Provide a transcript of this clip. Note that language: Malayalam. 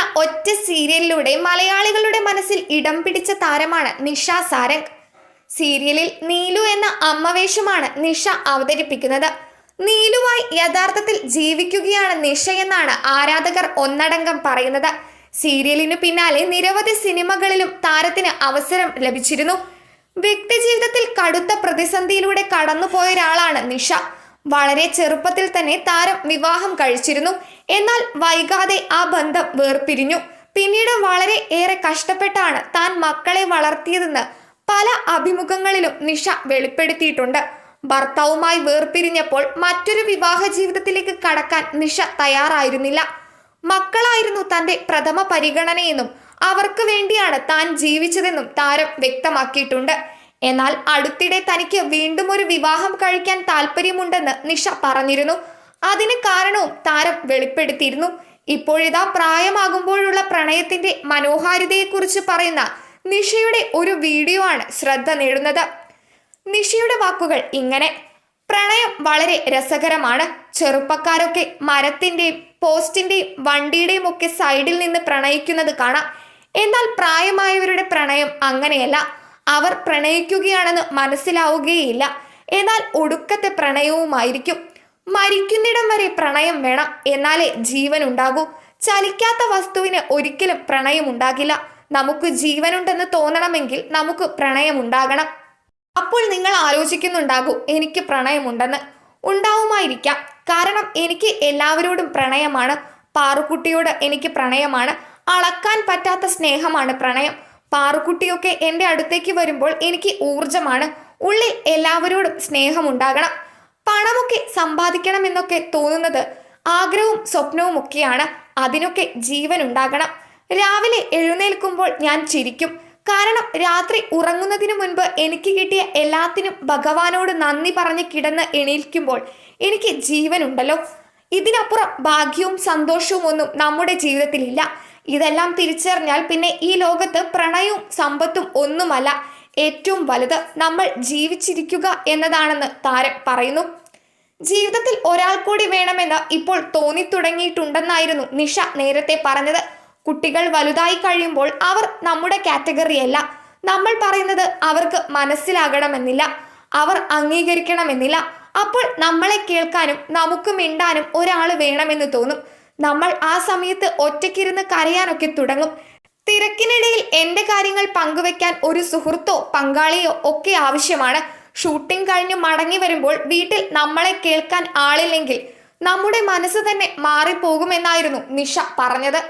എന്ന ഒറ്റ സീരിയലിലൂടെ മലയാളികളുടെ മനസ്സിൽ ഇടം പിടിച്ച താരമാണ് നിഷ സാരംഗ്. സീരിയലിൽ നീലു എന്ന അമ്മവേഷമാണ് നിഷ അവതരിപ്പിക്കുന്നത്. നീലുവായി യഥാർത്ഥത്തിൽ ജീവിക്കുകയാണ് നിഷ എന്നാണ് ആരാധകർ ഒന്നടങ്കം പറയുന്നത്. സീരിയലിനു പിന്നാലെ നിരവധി സിനിമകളിലും താരത്തിന് അവസരം ലഭിച്ചിരുന്നു. വ്യക്തിജീവിതത്തിൽ കടുത്ത പ്രതിസന്ധിയിലൂടെ കടന്നുപോയ ഒരാളാണ് നിഷ. വളരെ ചെറുപ്പത്തിൽ തന്നെ താരം വിവാഹം കഴിച്ചിരുന്നു. എന്നാൽ വൈകാതെ ആ ബന്ധം വേർപിരിഞ്ഞു. പിന്നീട് വളരെ ഏറെ കഷ്ടപ്പെട്ടാണ് താൻ മക്കളെ വളർത്തിയതെന്ന് പല അഭിമുഖങ്ങളിലും നിഷ വെളിപ്പെടുത്തിയിട്ടുണ്ട്. ഭർത്താവുമായി വേർപിരിഞ്ഞപ്പോൾ മറ്റൊരു വിവാഹ ജീവിതത്തിലേക്ക് കടക്കാൻ നിഷ തയ്യാറായിരുന്നില്ല. മക്കളായിരുന്നു തന്റെ പ്രഥമ പരിഗണനയെന്നും അവർക്ക് വേണ്ടിയാണ് താൻ ജീവിച്ചതെന്നും താരം വ്യക്തമാക്കിയിട്ടുണ്ട്. എന്നാൽ അടുത്തിടെ തനിക്ക് വീണ്ടും ഒരു വിവാഹം കഴിക്കാൻ താല്പര്യമുണ്ടെന്ന് നിഷ പറഞ്ഞിരുന്നു. അതിന് കാരണവും താരം വെളിപ്പെടുത്തിയിരുന്നു. ഇപ്പോഴിതാ പ്രായമാകുമ്പോഴുള്ള പ്രണയത്തിന്റെ മനോഹാരിതയെക്കുറിച്ച് പറയുന്ന നിഷയുടെ ഒരു വീഡിയോ ആണ് ശ്രദ്ധ നേടുന്നത്. നിഷയുടെ വാക്കുകൾ ഇങ്ങനെ: പ്രണയം വളരെ രസകരമാണ്. ചെറുപ്പക്കാരൊക്കെ മരത്തിന്റെയും പോസ്റ്റിന്റെയും വണ്ടിയുടെയും ഒക്കെ സൈഡിൽ നിന്ന് പ്രണയിക്കുന്നത് കാണാം. എന്നാൽ പ്രായമായവരുടെ പ്രണയം അങ്ങനെയല്ല. അവർ പ്രണയിക്കുകയാണെന്ന് മനസ്സിലാവുകയില്ല. എന്നാൽ ഒടുക്കത്തെ പ്രണയവുമായിരിക്കും. മരിക്കുന്നിടം വരെ പ്രണയം വേണം, എന്നാലേ ജീവൻ ഉണ്ടാകൂ. ചലിക്കാത്ത വസ്തുവിന് ഒരിക്കലും പ്രണയം ഉണ്ടാകില്ല. നമുക്ക് ജീവനുണ്ടെന്ന് തോന്നണമെങ്കിൽ നമുക്ക് പ്രണയം ഉണ്ടാകണം. അപ്പോൾ നിങ്ങൾ ആലോചിക്കുന്നുണ്ടാകൂ, എനിക്ക് പ്രണയമുണ്ടെന്ന്. ഉണ്ടാവുമായിരിക്കാം. കാരണം എനിക്ക് എല്ലാവരോടും പ്രണയമാണ്. പാറുക്കുട്ടിയോട് എനിക്ക് പ്രണയമാണ്. അളക്കാൻ പറ്റാത്ത സ്നേഹമാണ് പ്രണയം. പാറുക്കുട്ടിയൊക്കെ എൻ്റെ അടുത്തേക്ക് വരുമ്പോൾ എനിക്ക് ഊർജമാണ്. ഉള്ളിൽ എല്ലാവരോടും സ്നേഹമുണ്ടാകണം. പണമൊക്കെ സമ്പാദിക്കണം എന്നൊക്കെ തോന്നുന്നത് ആഗ്രഹവും സ്വപ്നവും ഒക്കെയാണ്. അതിനൊക്കെ ജീവൻ ഉണ്ടാകണം. രാവിലെ എഴുന്നേൽക്കുമ്പോൾ ഞാൻ ചിരിക്കും. കാരണം രാത്രി ഉറങ്ങുന്നതിന് മുൻപ് എനിക്ക് കിട്ടിയ എല്ലാത്തിനും ഭഗവാനോട് നന്ദി പറഞ്ഞ് കിടന്ന് എണീൽക്കുമ്പോൾ എനിക്ക് ജീവനുണ്ടല്ലോ. ഇതിനപ്പുറം ഭാഗ്യവും സന്തോഷവും ഒന്നും നമ്മുടെ ജീവിതത്തിലില്ല. ഇതെല്ലാം തിരിച്ചറിഞ്ഞാൽ പിന്നെ ഈ ലോകത്ത് പ്രണയവും സമ്പത്തും ഒന്നുമല്ല. ഏറ്റവും വലുത് നമ്മൾ ജീവിച്ചിരിക്കുക എന്നതാണെന്ന് താരം പറയുന്നു. ജീവിതത്തിൽ ഒരാൾ കൂടി വേണമെന്ന് ഇപ്പോൾ തോന്നി തുടങ്ങിയിട്ടുണ്ടെന്നായിരുന്നു നിഷ നേരത്തെ പറഞ്ഞത്. കുട്ടികൾ വലുതായി കഴിയുമ്പോൾ അവർ നമ്മുടെ കാറ്റഗറിയല്ല. നമ്മൾ പറയുന്നത് അവർക്ക് മനസ്സിലാകണമെന്നില്ല, അവർ അംഗീകരിക്കണമെന്നില്ല. അപ്പോൾ നമ്മളെ കേൾക്കാനും നമുക്ക് മിണ്ടാനും ഒരാൾ വേണമെന്ന് തോന്നും. നമ്മൾ ആ സമയത്ത് ഒറ്റയ്ക്കിരുന്ന് കരയാനൊക്കെ തുടങ്ങും. തിരക്കിനിടയിൽ എൻ്റെ കാര്യങ്ങൾ പങ്കുവെക്കാൻ ഒരു സുഹൃത്തോ പങ്കാളിയോ ഒക്കെ ആവശ്യമാണ്. ഷൂട്ടിംഗ് കഴിഞ്ഞ് മടങ്ങി വരുമ്പോൾ വീട്ടിൽ നമ്മളെ കേൾക്കാൻ ആളില്ലെങ്കിൽ നമ്മുടെ മനസ്സ് തന്നെ മാറിപ്പോകുമെന്നായിരുന്നു നിഷ പറഞ്ഞത്.